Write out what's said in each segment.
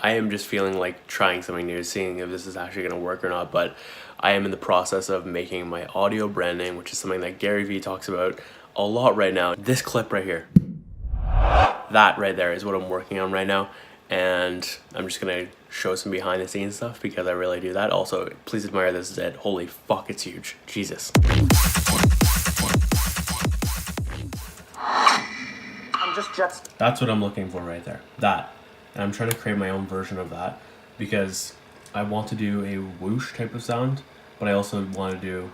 I am just feeling like trying something new, seeing if this is actually going to work or not. But I am in the process of making my audio branding, which is something that Gary Vee talks about a lot right now. This clip right here, that right there is what I'm working on right now. And I'm just going to show some behind the scenes stuff because I really do that. Also, please admire this zit. Holy fuck, it's huge. Jesus. That's what I'm looking for right there. That. And I'm trying to create my own version of that because I want to do a whoosh type of sound, but I also want to do...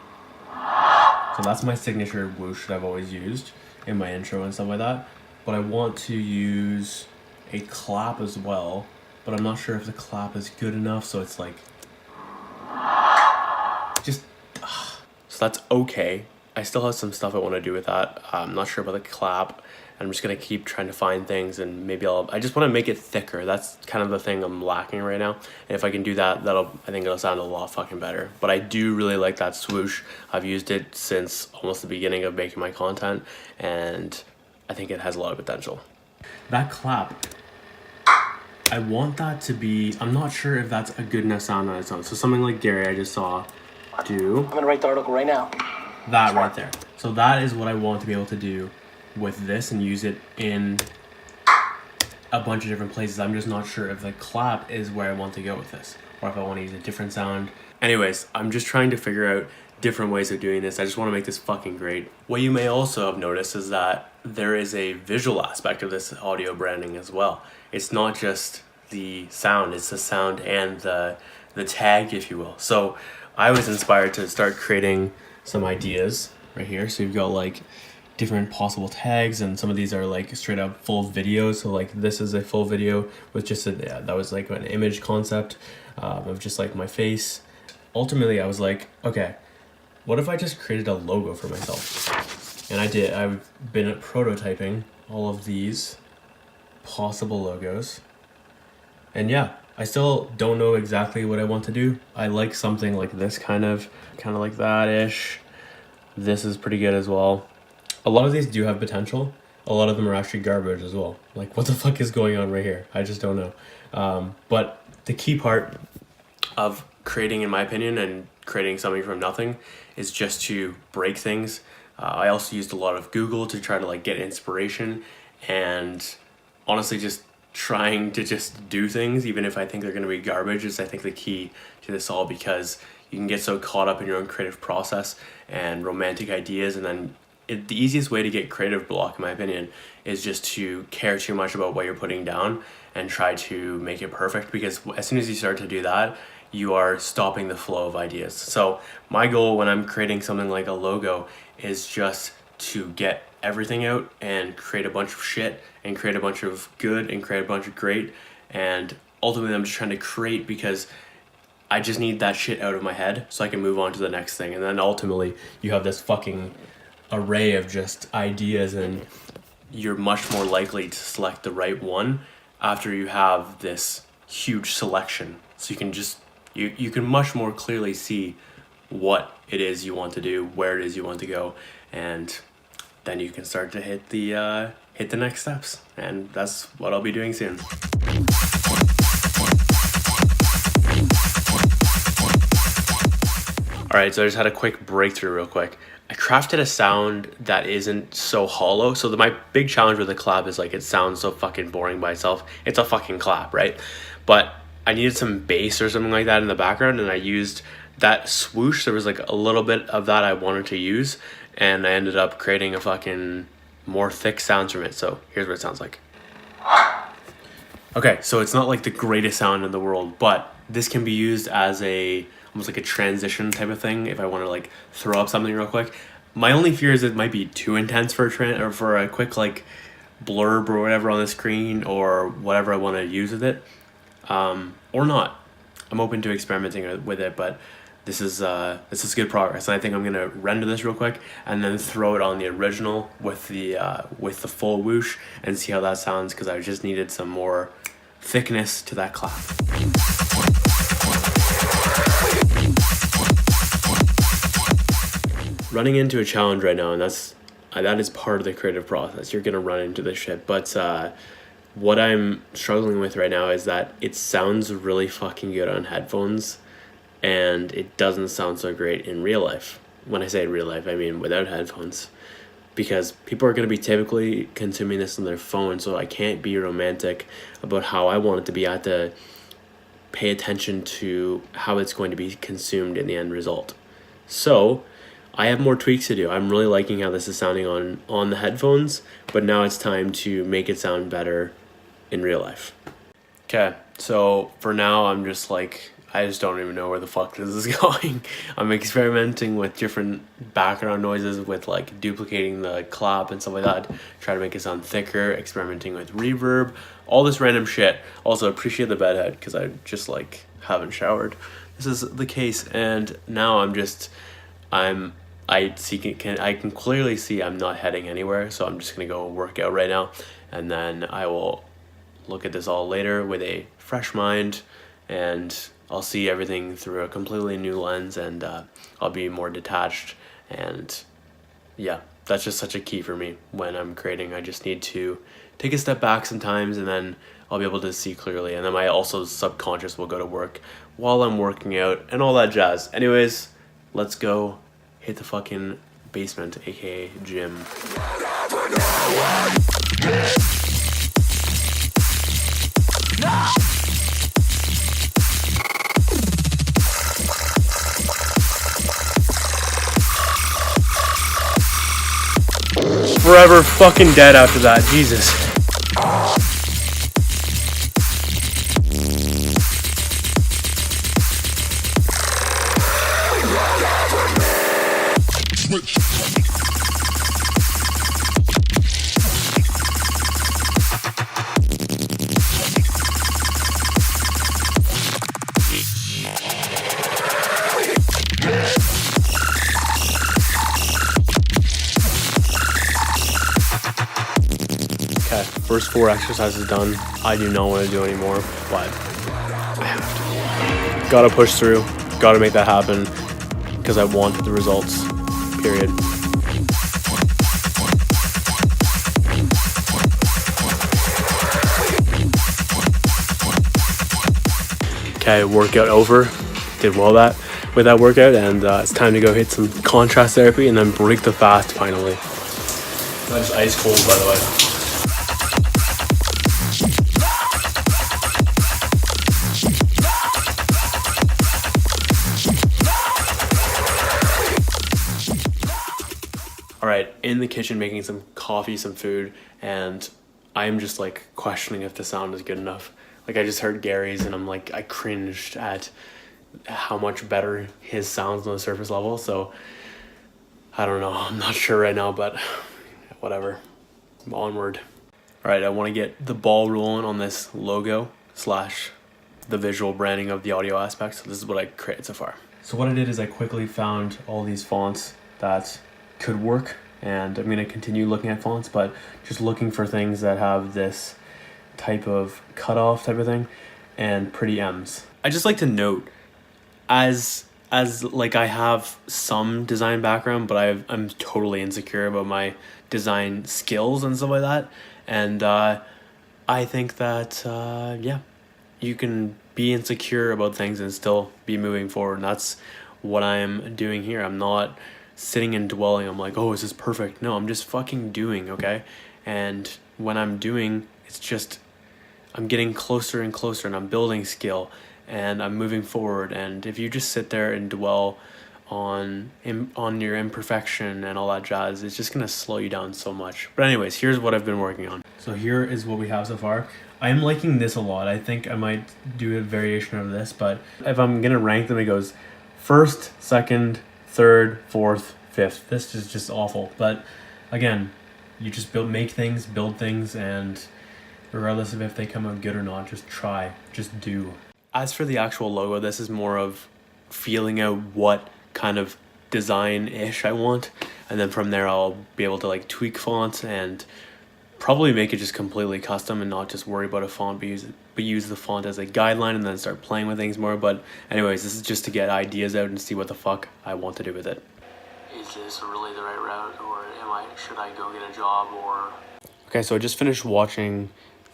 So that's my signature whoosh that I've always used in my intro and stuff like that. But I want to use a clap as well, but I'm not sure if the clap is good enough, so it's like... Just... So that's okay. I still have some stuff I want to do with that. I'm not sure about the clap. I'm just going to keep trying to find things, and maybe I just want to make it thicker. That's kind of the thing I'm lacking right now. And if I can do that, I think it'll sound a lot fucking better. But I do really like that swoosh. I've used it since almost the beginning of making my content, and I think it has a lot of potential. That clap, I want that to be, I'm not sure if that's a good enough sound on its own. So something like Gary I just saw do. I'm gonna write the article right now. That right there. So that is what I want to be able to do with this and use it in a bunch of different places. I'm just not sure if the clap is where I want to go with this, or if I want to use a different sound. Anyways, I'm just trying to figure out different ways of doing this. I just want to make this fucking great. What you may also have noticed is that there is a visual aspect of this audio branding as well. It's not just the sound, it's the sound and the tag, if you will. So I was inspired to start creating some ideas right here. So you've got like different possible tags, and some of these are like straight up full videos. So like this is a full video with just that was like an image concept of just like my face. Ultimately I was like, okay, what if I just created a logo for myself? And I did. I've been prototyping all of these possible logos, and yeah, I still don't know exactly what I want to do. I like something like this kind of like that ish. This is pretty good as well. A lot of these do have potential. A lot of them are actually garbage as well. Like, what the fuck is going on right here? I just don't know. But the key part of creating, in my opinion, and creating something from nothing is just to break things. I also used a lot of Google to try to like get inspiration, and honestly just trying to just do things, even if I think they're going to be garbage, is I think the key to this all, because you can get so caught up in your own creative process and romantic ideas, and then the easiest way to get creative block, in my opinion, is just to care too much about what you're putting down and try to make it perfect, because as soon as you start to do that, you are stopping the flow of ideas. So my goal when I'm creating something like a logo is just to get everything out and create a bunch of shit and create a bunch of good and create a bunch of great, and ultimately I'm just trying to create because I just need that shit out of my head so I can move on to the next thing. And then ultimately you have this fucking array of just ideas, and you're much more likely to select the right one after you have this huge selection. So you can just you can much more clearly see what it is you want to do, where it is you want to go, and then you can start to hit the next steps. And that's what I'll be doing soon. Alright, so I just had a quick breakthrough real quick. I crafted a sound that isn't so hollow. So my big challenge with the clap is like it sounds so fucking boring by itself. It's a fucking clap, right? But I needed some bass or something like that in the background, and I used that swoosh. There was like a little bit of that I wanted to use, and I ended up creating a fucking more thick sounds from it. So here's what it sounds like. Okay, so it's not like the greatest sound in the world, but this can be used as almost like a transition type of thing if I want to like throw up something real quick. My only fear is it might be too intense for a quick like blurb or whatever on the screen, or whatever I want to use with it, or not. I'm open to experimenting with it, but this is good progress, and I think I'm gonna render this real quick and then throw it on the original with the full whoosh and see how that sounds, because I just needed some more thickness to that clap. Running into a challenge right now, and that is part of the creative process. You're gonna run into this shit, but what I'm struggling with right now is that it sounds really fucking good on headphones, and it doesn't sound so great in real life. When I say real life, I mean without headphones, because people are going to be typically consuming this on their phone, so I can't be romantic about how I want it to be. I have to pay attention to how it's going to be consumed in the end result. So I have more tweaks to do. I'm really liking how this is sounding on the headphones, but now it's time to make it sound better in real life. Okay, so for now I'm just like, I just don't even know where the fuck this is going. I'm experimenting with different background noises, with like duplicating the clap and stuff like that, try to make it sound thicker, experimenting with reverb, all this random shit. Also appreciate the bedhead, because I just like haven't showered. This is the case, and now I can clearly see I'm not heading anywhere, so I'm just gonna go work out right now, and then I will look at this all later with a fresh mind, and I'll see everything through a completely new lens, and I'll be more detached. And yeah, that's just such a key for me when I'm creating. I just need to take a step back sometimes, and then I'll be able to see clearly, and then my also subconscious will go to work while I'm working out and all that jazz. Anyways, let's go hit the fucking basement, aka gym. Forever fucking dead after that, Jesus. Okay, first 4 exercises done. I do not want to do anymore, but I have to. Gotta push through, gotta make that happen, because I want the results, period. Okay, workout over. Did well with that workout, and it's time to go hit some contrast therapy and then break the fast finally. That's ice cold, by the way. Alright, in the kitchen making some coffee, some food, and I'm just like questioning if the sound is good enough. Like I just heard Gary's, and I'm like, I cringed at how much better his sounds on the surface level, so I don't know, I'm not sure right now, but whatever, onward. Alright, I want to get the ball rolling on this logo / the visual branding of the audio aspect, so this is what I created so far. So what I did is I quickly found all these fonts that could work, and I'm going to continue looking at fonts, but just looking for things that have this type of cutoff type of thing and pretty M's. I just like to note, as like I have some design background, but I'm totally insecure about my design skills and stuff like that, and I think that yeah, you can be insecure about things and still be moving forward, and that's what I'm doing here. I'm not sitting and dwelling, I'm like, oh, is this perfect? No, I'm just fucking doing, okay? And when I'm doing, it's just, I'm getting closer and closer, and I'm building skill, and I'm moving forward. And if you just sit there and dwell on your imperfection and all that jazz, it's just gonna slow you down so much. But anyways, here's what I've been working on. So here is what we have so far. I'm liking this a lot. I think I might do a variation of this, but if I'm gonna rank them, it goes first, second, third, fourth, fifth. This is just awful. But again, you just make things, build things, and regardless of if they come out good or not, just try, just do. As for the actual logo, this is more of feeling out what kind of design-ish I want, and then from there I'll be able to like tweak fonts and probably make it just completely custom and not just worry about a font, but use the font as a guideline and then start playing with things more. But anyways, this is just to get ideas out and see what the fuck I want to do with it. Is this really the right route, or should I go get a job, or... Okay, so I just finished watching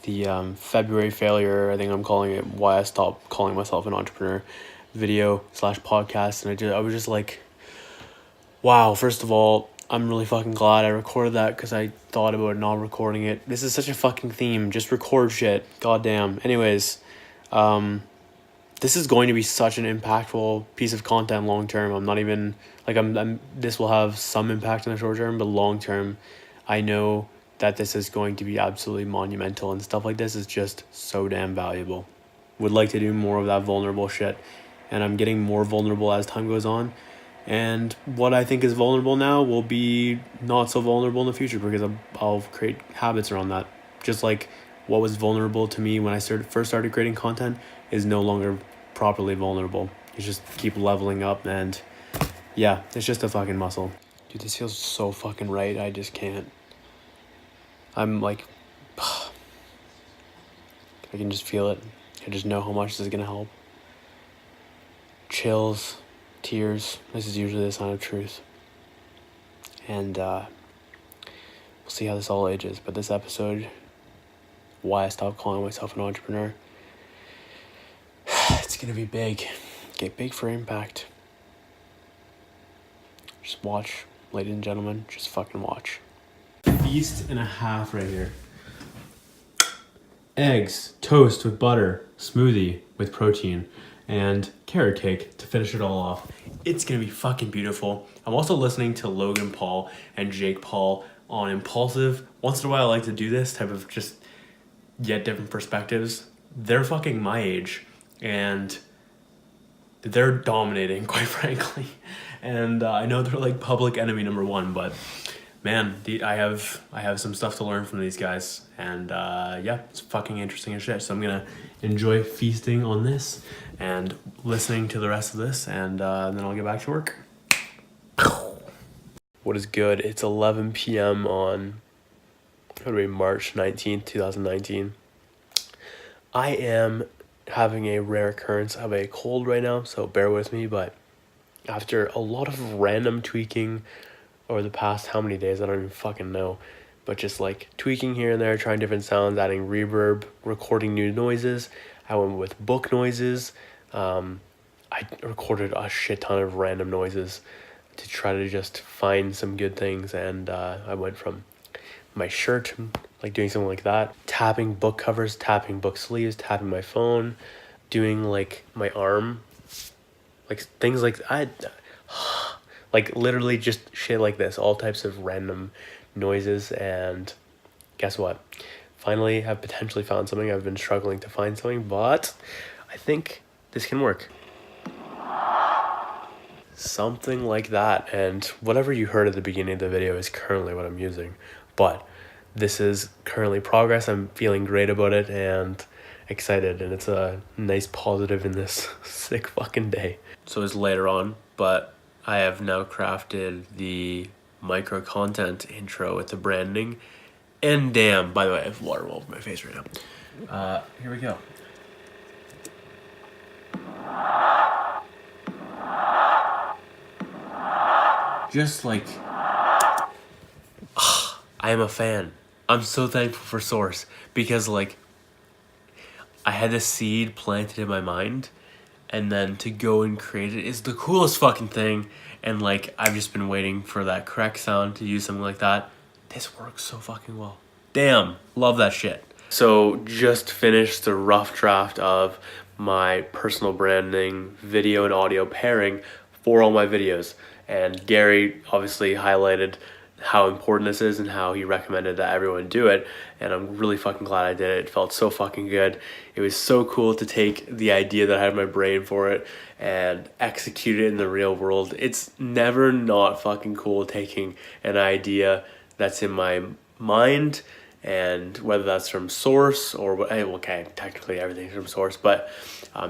February failure, I think I'm calling it, why I stopped calling myself an entrepreneur video / podcast. And I was just like, wow, first of all, I'm really fucking glad I recorded that, because I thought about not recording it. This is such a fucking theme. Just record shit. Goddamn. Anyways, this is going to be such an impactful piece of content long term. I'm not even like this will have some impact in the short term, but long term, I know that this is going to be absolutely monumental, and stuff like this is just so damn valuable. Would like to do more of that vulnerable shit, and I'm getting more vulnerable as time goes on. And what I think is vulnerable now will be not so vulnerable in the future, because I'll create habits around that. Just like what was vulnerable to me when I first started creating content is no longer properly vulnerable. You just keep leveling up, and yeah, it's just a fucking muscle. Dude, this feels so fucking right. I just can't. I'm like, I can just feel it. I just know how much this is gonna help. Chills, tears. This is usually the sign of truth. And we'll see how this all ages. But this episode, why I stopped calling myself an entrepreneur, it's gonna be big. Get big for impact. Just watch, ladies and gentlemen. Just fucking watch. Feast and a half right here. Eggs, toast with butter, smoothie with protein, and carrot cake to finish it all off. It's gonna be fucking beautiful. I'm also listening to Logan Paul and Jake Paul on Impulsive. Once in a while I like to do this type of just get different perspectives. They're fucking my age, and they're dominating, quite frankly. And I know they're like public enemy number one, but man, I have some stuff to learn from these guys, and yeah, it's fucking interesting as shit. So I'm gonna enjoy feasting on this and listening to the rest of this, and then I'll get back to work. What is good? It's 11 p.m. on March 19th, 2019. I am having a rare occurrence of a cold right now, so bear with me, but after a lot of random tweaking over the past how many days, I don't even fucking know, but just like tweaking here and there, trying different sounds, adding reverb, recording new noises. I went with book noises. I recorded a shit ton of random noises to try to just find some good things, and I went from my shirt, like doing something like that, tapping book covers, tapping book sleeves, tapping my phone, doing like my arm, like things like like literally just shit like this, all types of random noises. And guess what? Finally have potentially found something. I've been struggling to find something, but I think this can work. Something like that. And whatever you heard at the beginning of the video is currently what I'm using, but this is currently progress. I'm feeling great about it and excited, and it's a nice positive in this sick fucking day. So it's later on, but I have now crafted the micro content intro with the branding. And damn, by the way, I have water all over my face right now. Here we go. Just like, I am a fan. I'm so thankful for Source, because like I had this seed planted in my mind, and then to go and create it is the coolest fucking thing. And like, I've just been waiting for that correct sound to use something like that. This works so fucking well. Damn, love that shit. So just finished the rough draft of my personal branding video and audio pairing for all my videos. And Gary obviously highlighted how important this is and how he recommended that everyone do it, and I'm really fucking glad I did it. It felt so fucking good. It was so cool to take the idea that I had in my brain for it and execute it in the real world. It's never not fucking cool taking an idea that's in my mind, and whether that's from Source or okay, technically everything's from Source, but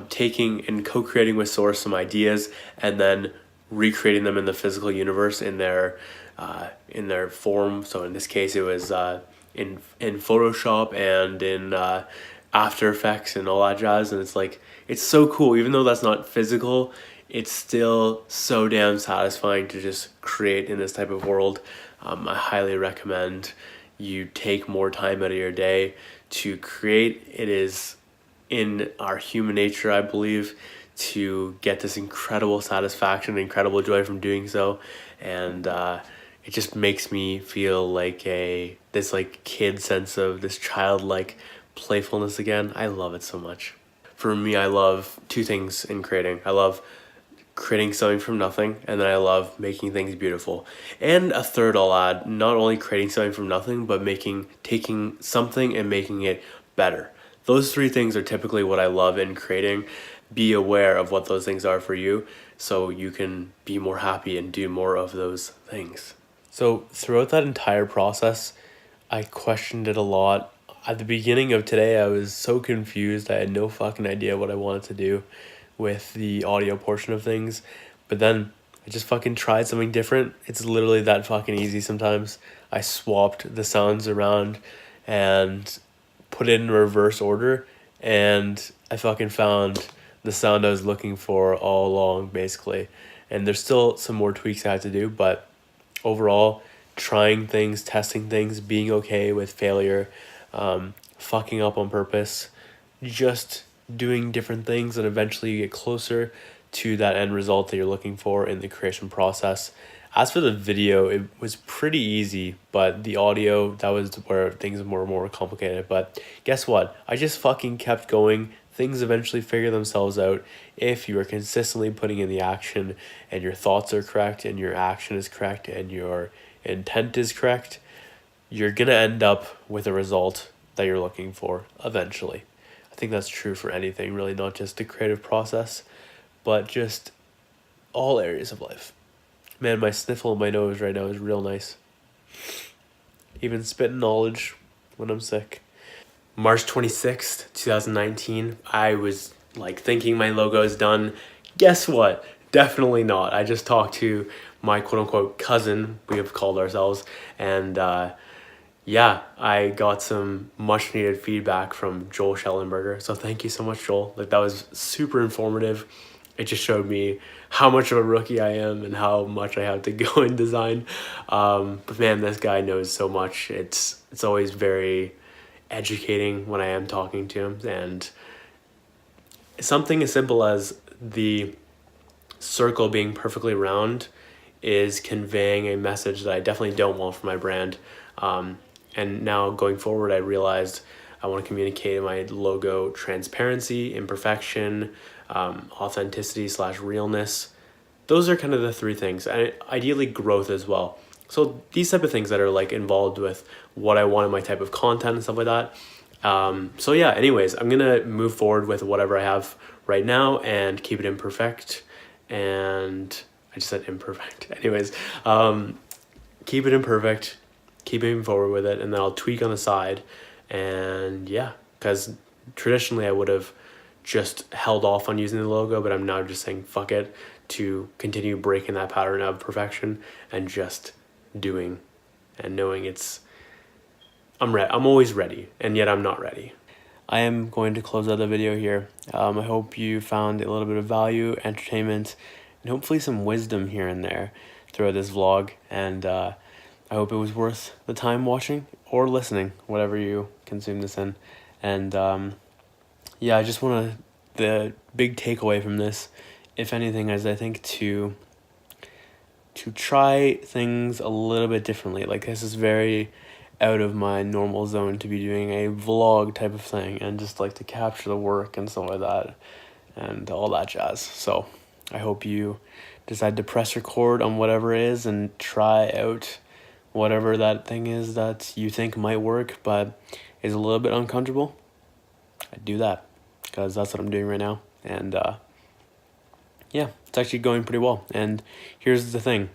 taking and co-creating with Source some ideas and then recreating them in the physical universe in their form. So in this case, it was in Photoshop and in After Effects and all that jazz. And it's like, it's so cool. Even though that's not physical, it's still so damn satisfying to just create in this type of world. I highly recommend you take more time out of your day to create. It is in our human nature, I believe, to get this incredible satisfaction, incredible joy from doing so. And it just makes me feel like this like kid sense of this childlike playfulness again. I love it so much. For me, I love two things in creating. I love creating something from nothing, and then I love making things beautiful. And a third I'll add, not only creating something from nothing, but taking something and making it better. Those three things are typically what I love in creating. Be aware of what those things are for you so you can be more happy and do more of those things. So throughout that entire process, I questioned it a lot. At the beginning of today, I was so confused. I had no fucking idea what I wanted to do with the audio portion of things. But then I just fucking tried something different. It's literally that fucking easy sometimes. I swapped the sounds around and put it in reverse order, and I fucking found the sound I was looking for all along, basically. And there's still some more tweaks I have to do, but overall, trying things, testing things, being okay with failure, fucking up on purpose, just doing different things, and eventually you get closer to that end result that you're looking for in the creation process. As for the video, it was pretty easy, but the audio, that was where things were more complicated. But guess what? I just fucking kept going. Things eventually figure themselves out if you are consistently putting in the action, and your thoughts are correct, and your action is correct, and your intent is correct. You're gonna end up with a result that you're looking for eventually. I think that's true for anything, really, not just the creative process, but just all areas of life. Man, my sniffle in my nose right now is real nice. Even spitting knowledge when I'm sick. March 26th, 2019, I was like thinking my logo is done. Guess what? Definitely not. I just talked to my quote-unquote cousin, we have called ourselves, and yeah, I got some much needed feedback from Joel Schellenberger. So thank you so much, Joel. Like, that was super informative. It just showed me how much of a rookie I am and how much I have to go in design. But man, this guy knows so much. It's always very educating when I am talking to him. And something as simple as the circle being perfectly round is conveying a message that I definitely don't want for my brand. And now going forward, I realized I want to communicate in my logo transparency, imperfection, authenticity / realness. Those are kind of the three things, and ideally growth as well. So these type of things that are like involved with what I want in my type of content and stuff like that. So yeah, anyways, I'm gonna move forward with whatever I have right now and keep it imperfect. And I just said imperfect. Anyways, keep it imperfect, keep moving forward with it, and then I'll tweak on the side. And yeah, because traditionally I would have just held off on using the logo, but I'm now just saying fuck it to continue breaking that pattern of perfection and just doing and knowing I'm always ready, and yet I'm not ready. I am going to close out the video here. I hope you found a little bit of value, entertainment, and hopefully some wisdom here and there throughout this vlog. And I hope it was worth the time watching or listening, whatever you consume this in. And yeah, I just want the big takeaway from this, if anything, is I think to try things a little bit differently. Like, this is very out of my normal zone to be doing a vlog type of thing, and just like to capture the work and stuff like that and all that jazz. So I hope you decide to press record on whatever it is and try out whatever that thing is that you think might work but is a little bit uncomfortable. I do that because that's what I'm doing right now. And yeah, it's actually going pretty well. And here's the thing,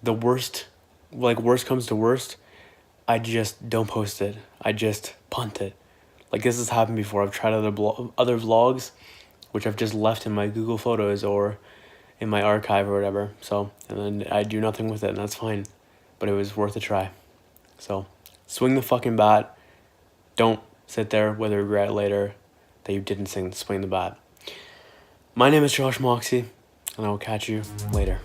the worst comes to worst, I just don't post it. I just punt it. Like, this has happened before. I've tried other vlogs, which I've just left in my Google Photos or in my archive or whatever. So, and then I do nothing with it, and that's fine. But it was worth a try. So, swing the fucking bat. Don't sit there with a regret later that you didn't swing the bat. My name is Josh Moxey, and I will catch you later.